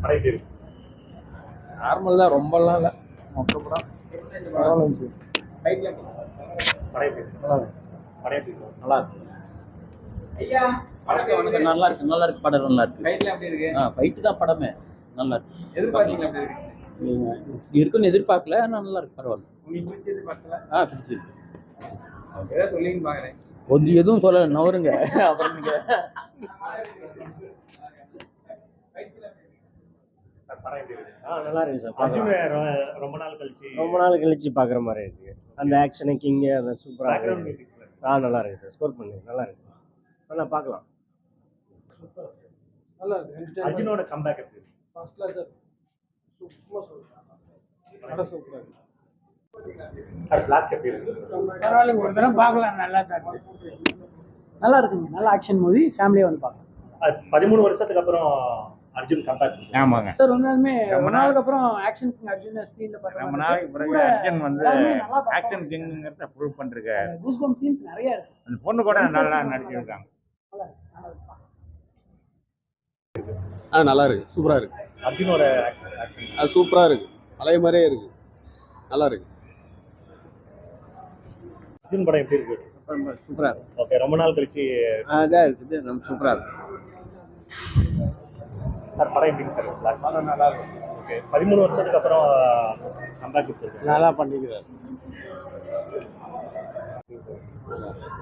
படம் எப்படி இருக்கு? நார்மல் தான், ரொம்பலாம் இல்லை. மொத்த படம் பரவாயில்ல. படம் எப்படி இருக்கு? படம் எப்படி இருக்கு? நல்லா இருக்கு. நல்லா இருக்கு, நல்லா இருக்கு. படம் நல்லா இருக்கு. ஃபைட்ல எப்படி இருக்கு? ஃபைட்டு தான் படமே. நல்லா இருக்கு. எதிர்பார்த்தீங்களா எப்படி இருக்கு? இருக்குன்னு எதிர்பார்க்கல, ஆனால் நல்லா இருக்கு. பரவாயில்ல. உங்களுக்கு பிடிச்ச எதிர்பார்க்கல? பிடிச்சிருக்கு. ஏதாவது சொல்லின்னு பாக்குறேன். எதுவும் சொல்ல நவருங்க. அப்புறம் நீங்க படம் எப்படி இருக்கு? நல்லா இருக்கு சார். அர்ஜுன் ரொம்ப நாள் கழிச்சு பார்க்குற மாதிரி இருக்கு. அந்த ஆக்ஷனு கிங்கு அதை சூப்பராக பேக்ரவுண்ட் இருக்கு. மியூசிக்ல நல்லா இருக்கு சார். ஸ்கோர் பண்ணி நல்லா இருக்கு. நல்லா பார்க்கலாம். நல்லா இருக்கு. அர்ஜுனோட கம்பேக் எப்படி இருக்கு? First class sir. சூப்பரா இருக்கு. லாஸ்ட் எப்படி இருக்கு? பரவாயில்ல, ஒரு தடவை பார்க்கலாம். நல்லா தான் இருக்கு. நல்லா இருக்குங்க. நல்ல ஆக்ஷன் மூவி, ஃபேமிலியாக வந்து பார்க்கலாம். 13 வருஷத்துக்கு அப்புறம் அர்ஜுன் கம்பேக். ஆமாங்க சார் உண்மையாலுமே ரொம்ப நாளுக்கு அப்புறம் ஆக்ஷன் கிங் அர்ஜுன் ஸ்க்ரீன்ல பார்க்கலாம். ரொம்ப நாளைக்கு பிறகு அர்ஜுன் வந்து ஆக்ஷன் கிங்ங்கிறத ப்ரூவ் பண்ணிருக்காரு. கூஸ்பம் சீன்ஸ் நிறைய இருக்கு. அந்த பொண்ணு கூட நல்லா நடிச்சிருக்காங்க. நல்லா இருக்கு. சூப்பரா இருக்கு. அர்ஜுனோட ஆக்ஷன் அது சூப்பரா இருக்கு. பழைய மாதிரியே இருக்கு. நல்லா இருக்கு. அர்ஜுன் படம் எப்படி இருக்கு? சூப்பரா இருக்கு. ஓகே, ரொம்ப நாள் கழிச்சு அதான் இருக்குது. நம்ம சூப்பரா இருக்கு. சார் படம் எப்படி இருக்கு சார்? படம் நல்லா இருக்கு. ஓகே, 13 வருஷத்துக்கு அப்புறம் கம்பேக் கொடுத்துருக்கு. நல்லா பண்ணிக்கிறார்.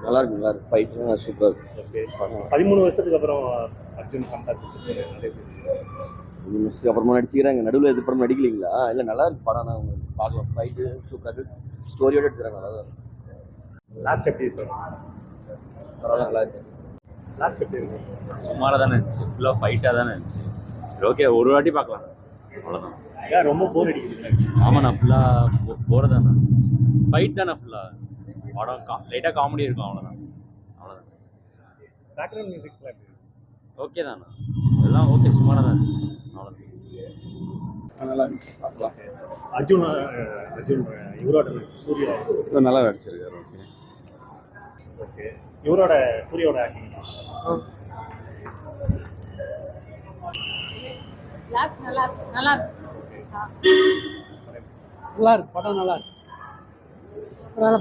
நல்லா இருக்கு. நல்லா இருக்கு. ஃபைட் சூப்பராக இருக்கு. ஓகே, 13 வருஷத்துக்கு அப்புறம் அர்ஜுன் கம்பேக் கொடுத்துருக்கு. மிஸ்க்கு அப்புறமா நடிச்சுக்கிறாங்க. நடுவில் எது படம் நடிக்கலீங்களா? இல்லை நல்லா இருக்கு படம். நான் பார்க்கலாம். ஃபைட்டு சூப்பராக இருக்கு. ஸ்டோரியோட எடுத்துக்கிறாங்க. நல்லா தான் இருக்கு. லாஸ்ட் எப்படி சார்? பரவாயில்ல, நல்லா இருந்துச்சு. லாஸ்ட் எப்படி இருக்கு? சுமாராக தானே இருந்துச்சு. ஃபுல்லாக ஃபைட்டாக தானே இருந்துச்சு. சரி, ஓகே, ஒரு வாட்டி பார்க்கலாம், அவ்வளோதான். ஏன் ரொம்ப போர் அடிக்குது? ஆமாண்ணா, ஃபுல்லாக போகிறது தானே. ஃபைட் தானே ஃபுல்லாக. படம் லைட்டாக காமெடி இருக்கும், அவ்வளோதான். பேக்ரவுண்ட் மியூசிக்ஸ்லாம் எப்படி இருக்கு? ஓகே தானே, எல்லாம் ஓகே, சுமாராக தான் இருந்துச்சு, அவ்வளோதான். நல்லா இருந்துச்சு. பார்க்கலாம். அர்ஜுன் இவரோட சூர்யா நல்லா நடிச்சிருக்காரு. ஓகே ஓகே, இவரோட சூர்யாவோட ஆக்டிங் நல்லா இருக்கு. நல்லா இருக்கு. படம் நல்லா இருக்கு.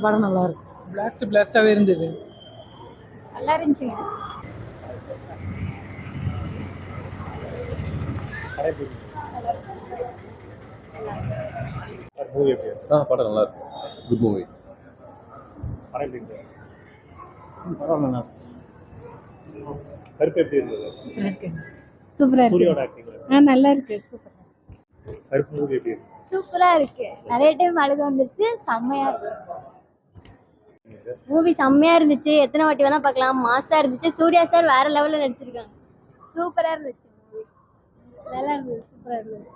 படம் நல்லா இருக்கு. பிளாஸ்டாவே இருந்தது. நல்லா இருந்துச்சுங்க. மூவி எப்படி இருக்கு? படம் நல்லா இருக்கு. Good movie. படம் எப்படி இருக்கு? படம் நல்லா இருக்கு. கருப்பு எப்படி இருந்தது? சூப்பரா இருக்கு. சூர்யாவோட ஆக்டிங் நல்லா இருக்கு. சூப்பரா. கருப்பு மூவி எப்படி இருக்கு? சூப்பரா இருக்கு. நிறைய டைம் அழுக வந்துருச்சு. செம்மையா இருக்கு. மூவி செம்மையா இருந்துச்சு. எத்தனை வாட்டி வேணா பார்க்கலாம். மாசா இருந்துச்சு. சூர்யா சார் வேற லெவல்ல நடிச்சிருக்காங்க. சூப்பரா இருந்துச்சு. நல்லா இருந்துச்சு. சூப்பரா இருந்துச்சு.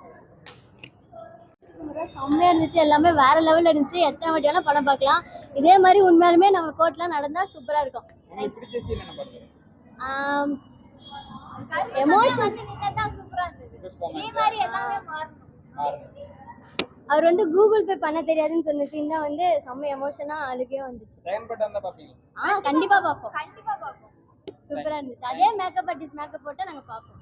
செம்மையா இருந்துச்சு. எல்லாமே வேற லெவல்ல இருந்துச்சு. எத்தனை வாட்டி வேணா படம் பார்க்கலாம். இதே மாதிரி உண்மையாலுமே நம்ம கோர்ட்லாம் நடந்தா சூப்பரா இருக்கும். பிடிச்ச சீன் என்ன பண்ணுங்க? எமோஷன் சூப்பரா இருந்துச்சு. இதே மாதிரி எல்லாமே மாறணும். அவர் வந்து கூகுள் பே பண்ண தெரியாதுன்னு சொன்ன சீன் தான் வந்து செம்ம எமோஷனா அழுகே வந்துச்சு. செகண்ட் பார்ட் வந்தா பாப்பீங்க? கண்டிப்பா பாப்போம். சூப்பரா இருந்துச்சு. அதே மேக்கப் ஆர்டிஸ்ட் மேக்கப் போட்டு நாங்க பாப்போம்.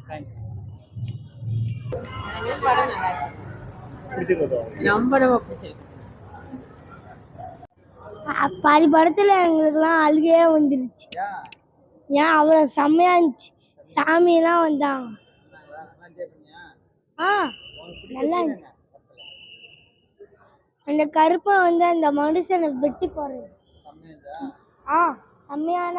பாதி படத்துல எங்களுக்குலாம் அழுகையே வந்துருச்சு. ஏன் அவ்வளவு செம்மையா இருந்துச்சு. சாமியெல்லாம் வந்தாங்க. நல்லா இருந்துச்சு. அந்த கருப்பை வந்து அந்த மனுஷனை வெட்டி போடுறது செம்மையான